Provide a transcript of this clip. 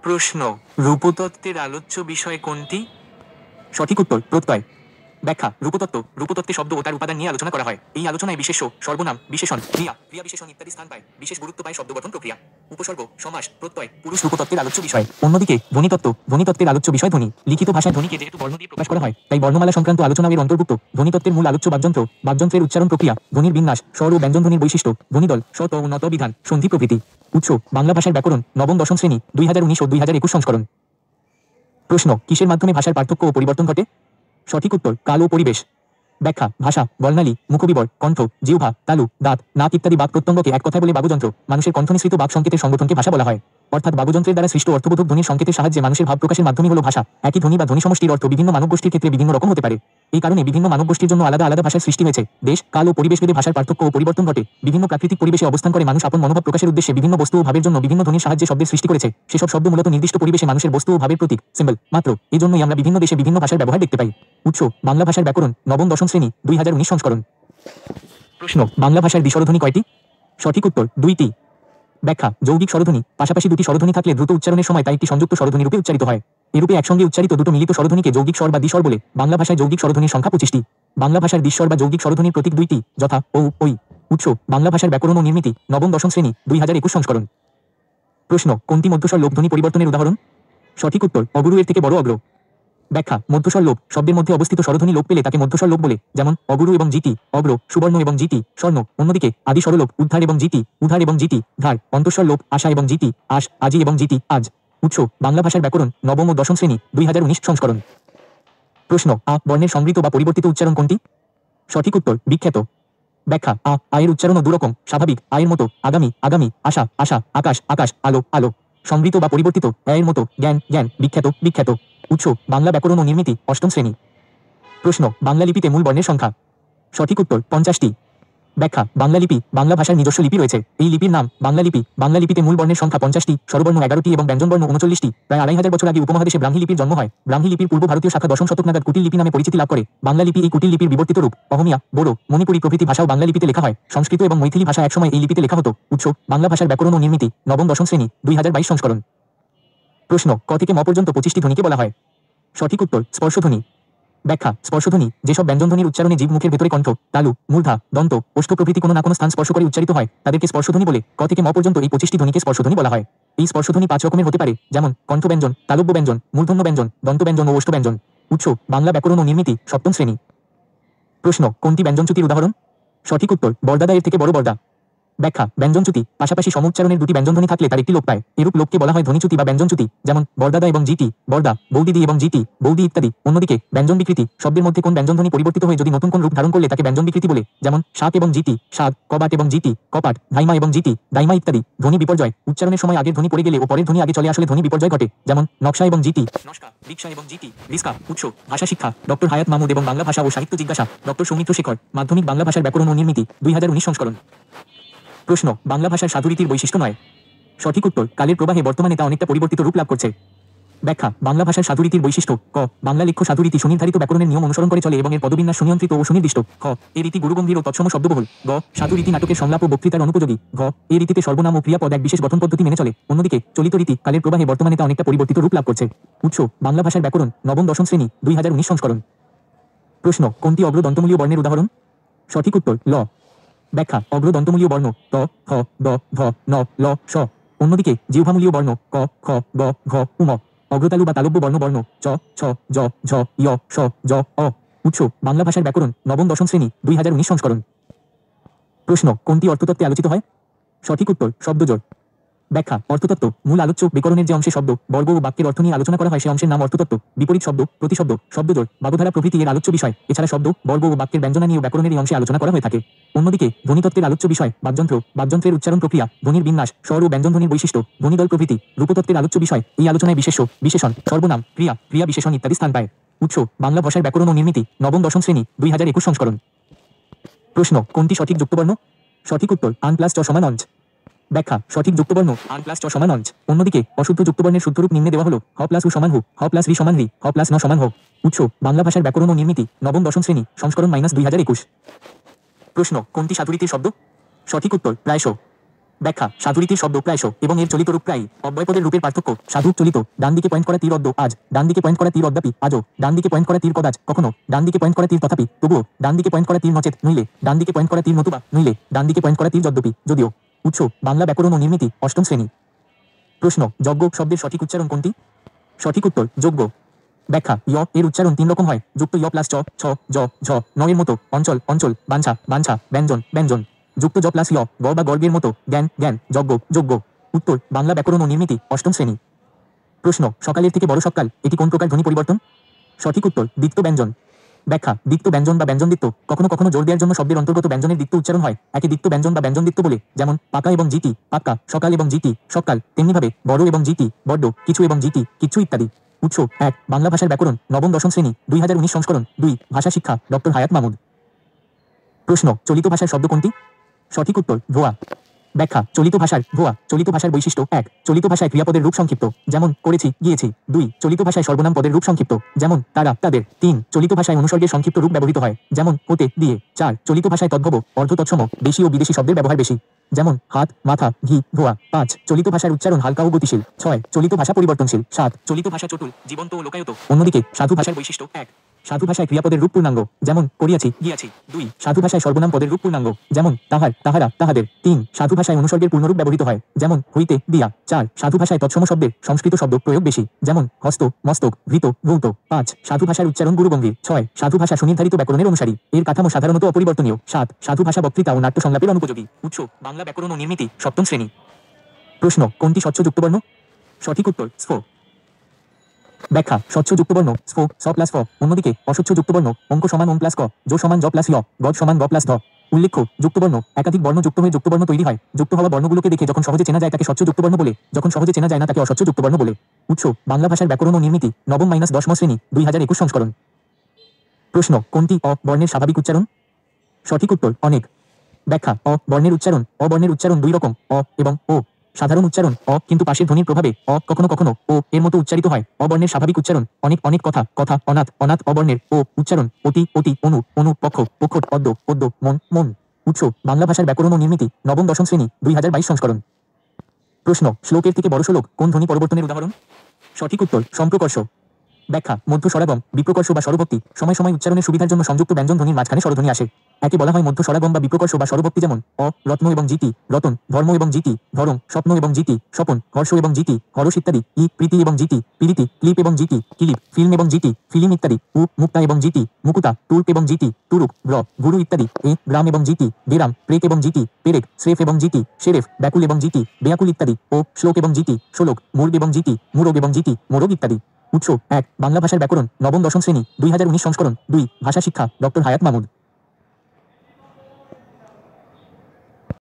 প্রশ্ন, রূপতত্ত্বের আলোচ্য বিষয় কোনটি? সঠিক উত্তর প্রত্যয়। ব্যাখ্যা, রূপতত্ত্বে শব্দ ও তার উপাদান নিয়ে আলোচনা করা হয়। এই আলোচনায় বিশেষ্য, সর্বনাম, বিশেষণ, ক্রিয়া বিশেষণ ইত্যাদি স্থান পায়। বিশেষ গুরুত্ব পায় শব্দ গঠন প্রক্রিয়া। উপসর্গ, সমাস, প্রত্যয়, পুরুষ রূপতত্ত্বের আলোচ্য বিষয়। অন্যদিকে ধ্বনিতত্ত্বের আলোচ্য বিষয় ধ্বনি। লিখিত ভাষায় ধ্বনিকে যেহেতু বর্ণ দিয়ে প্রকাশ করা হয়, তাই বর্ণমালা সংক্রান্ত আলোচনা এর অন্তর্ভুক্ত। ধ্বনিতত্ত্বের মূল আলোচ্য বাকযন্ত্র, বাকযন্ত্রের উচ্চারণ প্রক্রিয়া, ধ্বনির বিন্যাস, স্বর ও ব্যঞ্জনধ্বনির বৈশিষ্ট্য, ধ্বনিদল, শত ও নত বিধান, সন্ধি প্রভৃতি। উৎস, বাংলা ভাষার ব্যাকরণ, নবম দশম শ্রেণী, 2019 ও 2021 সংস্করণ। প্রশ্ন, কিসের মাধ্যমে ভাষার পার্থক্য ও পরিবর্তন ঘটে? সঠিক উত্তর, কাল ও পরিবেশ। ব্যাখ্যা, ভাষা, বর্ণালী, মুখবিবর, কণ্ঠ, জিহ্বা, তালু, দাঁত, নাক ইত্যাদি বাক প্রত্যঙ্গকে এক কথায় বলে বাগুযন্ত্র। মানুষের কণ্ঠনিঃসৃত বাক সংকেতের সংগঠনকে ভাষা বলা হয়। অর্থাৎ বাগুযন্ত্রের দ্বারা সৃষ্ট অর্থবোধক ধ্বনির সংকেতের সাহায্যে মানুষের ভাব প্রকাশের মাধ্যমই হলো ভাষা। একই ধ্বনি বা ধ্বনি সমষ্টির অর্থ বিভিন্ন মানবগোষ্ঠীর ক্ষেত্রে বিভিন্ন রকম হতে পারে। এই কারণে বিভিন্ন মানবগোষ্ঠীর জন্য আলাদা আলাদা ভাষার সৃষ্টি হয়েছে। দেশ, কাল ও পরিবেশ ভেদে ভাষার পার্থক্য ও পরিবর্তন ঘটে। বিভিন্ন প্রাকৃতিক পরিবেশে অবস্থান করে মানুষ আপন মনোভাব প্রকাশের উদ্দেশ্যে বিভিন্ন বস্তু ও ভাবের জন্য বিভিন্ন ধ্বনির সাহায্যে শব্দের সৃষ্টি করেছে। সেসব শব্দ মূলত নির্দিষ্ট পরিবেশে মানুষের বস্তু ও ভাবের প্রতীক, সিম্বল মাত্র। এই জন্যই আমরা বিভিন্ন দেশে বিভিন্ন ভাষার ব্যবহার দেখতে পাই। উৎস, বাংলা ভাষার ব্যাকরণ, নবম দশম শ্রেণী, 2019 সংস্করণ। প্রশ্ন, বাংলা ভাষার দ্বিস্বরধ্বনি কয়টি? সঠিক উত্তর, 2টি। ব্যাখ্যা, যৌগিক স্বরধ্বনি, পাশাপাশি দুটি স্বরধ্বনি থাকলে দ্রুত উচ্চারণের সময় তা একটি সংযুক্ত স্বরধ্বনি রূপে উচ্চারিত হয়। এরূপে একসঙ্গে উচ্চারিত দুটো মিলিত স্বরধ্বনিকে যৌগিক স্বর বা দ্বিস্বর বলে। বাংলা ভাষায় যৌগিক স্বরধ্বনির সংখ্যা 25টি। বাংলা ভাষার দ্বিস্বর বা যৌগিক স্বরধ্বনির প্রতীক 2টি, যথা ঔ, ঐ। উৎস, বাংলা ভাষার ব্যাকরণ ও নির্মিতি, নবম দশম শ্রেণী, 2021 সংস্করণ। প্রশ্ন, কোনটি মধ্যস্বর লোপ ধ্বনি পরিবর্তনের উদাহরণ? সঠিক উত্তর, অগুরু এর থেকে বড় অগ্র। ব্যাখ্যা, মধ্যস্বর লোপ, শব্দের মধ্যে অবস্থিত স্বরধ্বনি লোপ পেলে তাকে মধ্যস্বর লোপ বলে। যেমন অগুরু এবং জিতি, অগ্র, সুবর্ণ এবং জিতি, স্বর্ণ। অন্যদিকে আদি স্বরলোপ, উদ্ধার এবং জিতি, উধার এবং জিতি, ধার। অন্তঃস্বর লোপ, আশা এবং জিতি, আশ, আজি এবং জিতি, আজ। উৎস, বাংলা ভাষার ব্যাকরণ, নবম ও দশম শ্রেণী, 2019 সংস্করণ। প্রশ্ন, আ বর্ণের সংবৃত বা পরিবর্তিত উচ্চারণ কোনটি? সঠিক উত্তর, বিখ্যাত। ব্যাখ্যা, আয়ের উচ্চারণও দুরকম, স্বাভাবিক, আয়ের মতো, আগামী, আগামী, আশা, আশা, আকাশ, আকাশ, আলো, আলো। সংবৃত বা পরিবর্তিত, এর মতো, জ্ঞান, জ্ঞান, বিখ্যাত, বিখ্যাত। উৎস, বাংলা ব্যাকরণ ও নির্মিতি, অষ্টম শ্রেণী। প্রশ্ন, বাংলা লিপিতে মূল বর্ণের সংখ্যা? সঠিক উত্তর, 50টি। ব্যাখ্যা, বাংলা লিপি, বাংলা ভাষার নিজস্ব লিপি রয়েছে। এই লিপির নাম বাংলা লিপি। বাংলা লিপিতে মূল বর্ণের সংখ্যা 50টি, স্বরবর্ণ 11টি এবং ব্যঞ্জনবর্ণ 39টি। প্রায় 2500 বছর আগে উপমহাদেশে ব্রাহ্মী লিপির জন্ম হয়। ব্রাহ্মী লিপির পূর্ব ভারতীয় শাখা দশম শতক নাগাদ কুটিল লিপি নামে পরিচিতি লাভ করে। বাংলা লিপি এই কুটিল লিপির বিবর্তিত রূপ। অহমিয়া, বোরো, মণিপুরী প্রভৃতি ভাষাও বাংলা লিপিতে লেখা হয়। সংস্কৃত এবং মৈথিলি ভাষা একসময় এই লিপিতে লেখা হতো। উৎস, বাংলা ভাষার ব্যাকরণ ও নির্মিতি, নবম দশম শ্রেণী, 2022 সংস্করণ। প্রশ্ন, ক থেকে ম পর্যন্ত 25টি ধ্বনিকে বলা হয়? সঠিক উত্তর, স্পর্শধ্বনি। ব্যাখ্যা, স্পর্শধ্বনি, যেসব ব্যঞ্জনধ্বনির উচ্চারণে জীব মুখের ভেতরে কণ্ঠ, তালু, মূর্ধা, দন্ত, ওষ্ঠ প্রভৃতি কোনো না কোনো স্থান স্পর্শ করে উচ্চারিত হয়, তাদেরকে স্পর্শধ্বনি বলে। ক থেকে ম পর্যন্ত এই 25টি ধ্বনিকে স্পর্শধ্বনি বলা হয়। এই স্পর্শধ্বনি 5 রকমের হতে পারে, যেমন কণ্ঠব্যঞ্জন, তালব্য ব্যঞ্জন, মূর্ধন্য ব্যঞ্জন, দন্তব্যঞ্জন ও ওষ্ঠব্যঞ্জন। উৎস, বাংলা ব্যাকরণ ও নির্মিতি, সপ্তম শ্রেণী। প্রশ্ন, কোনটি ব্যঞ্জনচ্যুতির উদাহরণ? সঠিক উত্তর, বরদাদা এর থেকে বড় বরদা। ব্যাখ্যা, ব্যঞ্জনচ্যুতি, পাশাপাশি সমুচ্চারণের দুটি ব্যঞ্জনধ্বনি থাকলে তার একটি লোপ পায়। এরূপ লোপকে বলা হয় ধ্বনিচ্যুতি বা ব্যঞ্জনচ্যুতি। যেমন বরদাদা এবং জিতি, বরদা, বৌদিদি এবং জিতি, বৌদি ইত্যাদি। অন্যদিকে ব্যঞ্জন বিকৃতি, শব্দের মধ্যে কোন ব্যঞ্জনধ্বনি পরিবর্তিত হয়ে যদি নতুন কোন রূপ ধারণ করলে তাকে ব্যঞ্জন বিকৃতি বলে। যেমন শাক এবং জিতি, শাক, কবাট এবং জিতি, কপাট, ধাইমা এবং জিতি, দাইমা ইত্যাদি। ধ্বনি বিপর্যয়, উচ্চারণের সময় আগের ধ্বনি পড়ে গেলে ও পরের ধ্বনি আগে চলে আসলে ধ্বনি বিপর্যয় ঘটে। যেমন নকশা এবং জিতি, নস্কা, রিকশা এবং জিতি, রিস্কা। উৎস, ভাষা শিক্ষা, ডক্টর হায়াত মাহমুদ এবং বাংলা ভাষা ও সাহিত্য জিজ্ঞাসা, ডক্টর সৌমিত্র শেখর, মাধ্যমিক বাংলা ভাষার ব্যাকরণ ও নির্মিতি, 2019 সংস্করণ। প্রশ্ন, বাংলা ভাষার সাধুরীতির বৈশিষ্ট্য নয়? সঠিক উত্তর, কালের প্রবাহে বর্তমানে তা অনেকটা পরিবর্তিত রূপ লাভ করছে। ব্যাখ্যা, বাংলা ভাষার সাধুরীতির বৈশিষ্ট্য: ক, বাংলা লেখ্য সাধুরীতি সুনির্ধারিত ব্যাকরণের নিয়ম অনুসরণ করে চলে এবং এর পদবিন্যাস সুনিয়ন্ত্রিত ও সুনির্দিষ্ট। খ, এ রীতি গুরুগম্ভীর ও তৎসম শব্দবহুল। গ, সাধুরীতি নাটকের সংলাপ ও বক্তৃতার অনুপযোগী। ঘ, এ রীতিতে সর্বনাম ও ক্রিয়াপদ এক বিশেষ গঠন পদ্ধতি মেনে চলে। অন্যদিকে চলিত রীতি কালের প্রবাহে বর্তমানে তা অনেকটা পরিবর্তিত রূপ লাভ করছে। উৎস, বাংলা ভাষার ব্যাকরণ, নবম দশম শ্রেণী, 2019 সংস্করণ। প্রশ্ন, কোনটি অগ্র দন্তমূলীয় বর্ণের উদাহরণ? সঠিক উত্তর, ল। ব্যাখ্যা, অগ্র দন্তমূলীয় বর্ণ ত, খ, দ, ধ, ন, ল, স। অন্যদিকে জিহ্বামূলীয় বর্ণ ক, খ, গ, ঘ, উম। অগ্রতালু বা তালব্য বর্ণ চ, ছ, জ, ঝ, য়, স, জ, অ। উৎস, বাংলা ভাষার ব্যাকরণ, নবম দশম শ্রেণী, 2019 সংস্করণ। প্রশ্ন, কোনটি অর্থতত্ত্বে আলোচিত হয়? সঠিক উত্তর, শব্দজোড়। ব্যাখ্যা, অর্থতত্ত্ব, মূল আলোচ্য বিকরণের যে অংশে শব্দ, বর্গ ও বাক্যের অর্থ নিয়ে আলোচনা করা হয় সে অংশের নাম অর্থতত্ত্ব। বিপরীত শব্দ, প্রতিশব্দ, শব্দজোড়, বাগধারা প্রভৃতি এর আলোচ্য বিষয়। এছাড়া শব্দ, বর্গ ও বাক্যের ব্যঞ্জনানী ও ব্যাকরণের এই অংশে আলোচনা করা হয়ে থাকে। অন্যদিকে ধ্বনিতত্ত্বের আলোচ্য বিষয় বাকযন্ত্র, বাকযন্ত্রের উচ্চারণ প্রক্রিয়া, ধ্বনির বিন্যাস, স্বর ও ব্যঞ্জনধ্বনির বৈশিষ্ট্য, ধ্বনিদল প্রভৃতি। রূপতত্ত্বের আলোচ্য বিষয়, এই আলোচনায় বিশেষ্য, বিশেষণ, সর্বনাম, ক্রিয়া, ক্রিয়া বিশেষণ ইত্যাদি স্থান পায়। উৎস, বাংলা ভাষার ব্যাকরণ ও নির্মিতি, নবম দশম শ্রেণী, 2021 সংস্করণ। প্রশ্ন, কোনটি সঠিক যুক্তবর্ণ? সঠিক উত্তর, আন প্লাস চ সমান অঞ্চ। ব্যাখ্যা, সঠিক যুক্তবর্ণ আন প্লাস চ সমান অঞ্চ। অন্যদিকে অশুদ্ধ যুক্তবর্ণের শুদ্ধরূপ নিম্নে দেওয়া হলো: হ প্লাস উ সমান হু, হ প্লাস রি সমান রি, হ প্লাস ন সমান হ। উৎস, বাংলা ভাষার ব্যাকরণ ও নির্মিতি, নবম দশম শ্রেণী, সংস্করণ -2021। প্রশ্ন, কোনটি সাধুরীতির শব্দ? সঠিক উত্তর, প্রায়শ। ব্যাখ্যা সাধুরীতির শব্দ প্রায়শ এবং এর চলিত রূপ প্রায়ই অব্যয়পদের রূপের পার্থক্য সাধু চলিত ডান দিকে পয়েন্ট করা তীর অদ্য আজ ডান দিকে পয়েন্ট করা তীর অদ্যাপি আজও ডান দিকে পয়েন্ট করা তীর কদাচ কখনো ডান দিকে পয়েন্ট করা তীর তথাপি তবুও ডান দিকে পয়েন্ট করা তীর নচেত নইলে ডান দিকে পয়েন্ট করা তীর নতুবা নইলে ডান দিকে পয়েন্ট করা তীর যদ্যপি যদিও। উৎস বাংলা ব্যাকরণ ও নির্মিতি অষ্টম শ্রেণী। প্রশ্ন যজ্ঞ শব্দের সঠিক উচ্চারণ কোনটি? সঠিক উত্তর যোগ্য। ব্যাখ্যা এর উচ্চারণ 3 রকম হয় যুক্ত প্লাস চ ছ জ ঝ নয়ের মতো অঞ্চল অঞ্চল বাঞ্ছা বাঞ্ছা ব্যঞ্জন ব্যঞ্জন যুক্ত জ প্লাস গ বা গর্গের মতো জ্ঞান জ্ঞান যজ্ঞ যোগ্য। উত্তর বাংলা ব্যাকরণ ও নির্মিতি অষ্টম শ্রেণী। প্রশ্ন সকালের থেকে বড় সকাল এটি কোন প্রকার ধ্বনি পরিবর্তন? সঠিক উত্তর দ্বিত্ব ব্যঞ্জন। ব্যাখ্যা দ্বিত্ব ব্যঞ্জন বা ব্যঞ্জন দ্বিত্ব কখনো কখনো জোর দেওয়ার জন্য শব্দের অন্তর্গত ব্যঞ্জনের দ্বিত্ব উচ্চারণ হয় একে দ্বিত্ব ব্যঞ্জন বা ব্যঞ্জন দ্বিত্ব বলে, যেমন পাকা এবং জিটি পাক্কা, সকাল এবং জিটি সকাল, তেমনিভাবে বড় এবং জিটি বড্ড, কিছু এবং জিটি কিচ্ছু ইত্যাদি। উৎস 1 বাংলা ভাষার ব্যাকরণ নবম দশম শ্রেণী 2019 সংস্করণ 2 ভাষা শিক্ষা ডক্টর হায়াত মাহমুদ। প্রশ্ন চলিত ভাষার শব্দ কোনটি? সঠিক উত্তর ভুয়া। ব্যাখ্যা চলিত ভাষার বৈশিষ্ট্য 1 চলিত ভাষায় ক্রিয়াপদের রূপ সংক্ষিপ্ত, যেমন করেছি গিয়েছি। 2 চলিত ভাষায় সর্বনাম পদের রূপ সংক্ষিপ্ত, যেমন তারা তাদের। 3 চলিত ভাষায় অনুসর্গের সংক্ষিপ্ত রূপ ব্যবহৃত হয়, যেমন হতে দিয়ে। 4 চলিত ভাষায় তদ্ভব অর্ধ তৎসম দেশি ও বিদেশি শব্দের ব্যবহার বেশি, যেমন হাত মাথা ঘি ধোয়া। 5 চলিত ভাষার উচ্চারণ হালকা ও গতিশীল। 6 চলিত ভাষা পরিবর্তনশীল। 7 চলিত ভাষা চতুল জীবন্ত ও লোকায়ত। অন্যদিকে সাধু ভাষার বৈশিষ্ট্য 1 সাধু ভাষায় ক্রিয়াপদের রূপ পূর্ণাঙ্গ, যেমন করিয়াছি গিয়াছি। 2 সাধু ভাষায় সর্বনাম পদের রূপ পূর্ণাঙ্গ, যেমন তাহার তাহারা তাহাদের। 3 সাধু ভাষায় অনুসর্গের পূর্ণরূপ ব্যবহৃত হয়, যেমন হইতে দিয়া। 4 সাধু ভাষায় তৎসম শব্দের সংস্কৃত শব্দ প্রয়োগ বেশি, যেমন হস্ত মস্তক ভৃত ভৌত। 5 সাধু ভাষার উচ্চারণ গুরুগম্ভীর। 6 সাধু ভাষা সুনির্ধারিত ব্যাকরণের অনুসারী, এর কাঠামো সাধারণত অপরিবর্তনীয়। 7 সাধু ভাষা বক্তৃতা ও নাট্য সংলাপের অনুপযোগী। উৎস বাংলা ব্যাকরণ ও নির্মিতি সপ্তম শ্রেণী। প্রশ্ন কোনটি স্বচ্ছ যুক্তবর্ণ? সঠিক উত্তর স্ফ। ব্যাখ্যা স্বচ্ছ যুক্তবর্ণ স্ফ স প্লাস ফ, অন্যদিকে অস্বচ্ছ যুক্তবর্ণ অঙ্ক সমান ওম প্লাস ক, জ সমান জ প্লাস য়, গজ সমান গ প্লাস ধ। উল্লেখ্য যুক্তবর্ণ একাধিক বর্ণ যুক্ত হয়ে যুক্তবর্ণ তৈরি হয়। যুক্ত হওয়া বর্ণগুলোকে দেখে যখন সহজে চেনা যায় তাকে স্বচ্ছ যুক্তবর্ণ বলে, যখন সহজে চেনা যায় না তাকে অস্বচ্ছ যুক্তবর্ণ বলে। উৎস বাংলা ভাষার ব্যাকরণ ও নির্মিতি নবম-10ম শ্রেণী 2021 সংস্করণ। প্রশ্ন কোনটি বর্ণের স্বাভাবিক উচ্চারণ? সঠিক উত্তর অনেক। ব্যাখ্যা বর্ণের উচ্চারণ বর্ণের উচ্চারণ 2 রকম, এবং ও। সাধারণ উচ্চারণ কিন্তু পাশের ধ্বনির প্রভাবে কখনো কখনো ও এর মতো উচ্চারিত হয়। বর্ণের স্বাভাবিক উচ্চারণ অনেক অনেক কথা কথা অনাথ অনাথ। বর্ণের উচ্চারণ অতি অতি অনু অনু পক্ষ পক্ষ পদ্য পদ্য মন মন। উৎস বাংলা ভাষার ব্যাকরণ ও নির্মিতি নবম-10ম শ্রেণী 2022 সংস্করণ। প্রশ্ন শ্লোকের থেকে বড় শ্লোক কোন ধ্বনি পরিবর্তনের উদাহরণ? সঠিক উত্তর সম্প্রকর্ষ। ব্যাখ্যা মধ্য স্বরাগম বিপ্রকর্ষ বা স্বরভক্তি সময় সময় উচ্চারণের সুবিধার জন্য সংযুক্ত ব্যঞ্জন ধ্বনির মাঝখানে স্বরধ্বনি আসে, একে বলা হয় মধ্য স্বরাগম বা বিপ্রকর্ষ বা স্বরভক্তি, যেমন রত্ন এবং জিতি রতন, ধর্ম এবং জিতি ধরম, স্বপ্ন এবং জিতি স্বপন, হর্ষ এবং জিতি হরস ইত্যাদি। প্রীতি এবং জিতি প্রীতি, ক্লিপ এবং জিতি ক্লিপ, ফিল্ম এবং জিতি ফিল্ম ইত্যাদি। মুক্তা এবং জিতি মুকুতা, তুর্ক এবং জিতি তুরুক, গুরু ইত্যাদি। গ্রাম এবং জিতি বেরাম, প্রেক এবং জিতি পেরেক, শ্রেফ এবং জিতি শেরেফ, ব্যাকুল এবং জিতি বেয়াকুল ইত্যাদি। শ্লোক এবং জিতি শোলক, মুর্গ এবং জিতি মুরগ এবং জিতি মোরগ ইত্যাদি। উৎস 1 বাংলা ভাষার ব্যাকরণ নবম-10ম শ্রেণী 2019 সংস্করণ 2 ভাষা শিক্ষা ডক্টর হায়াত মাহমুদ।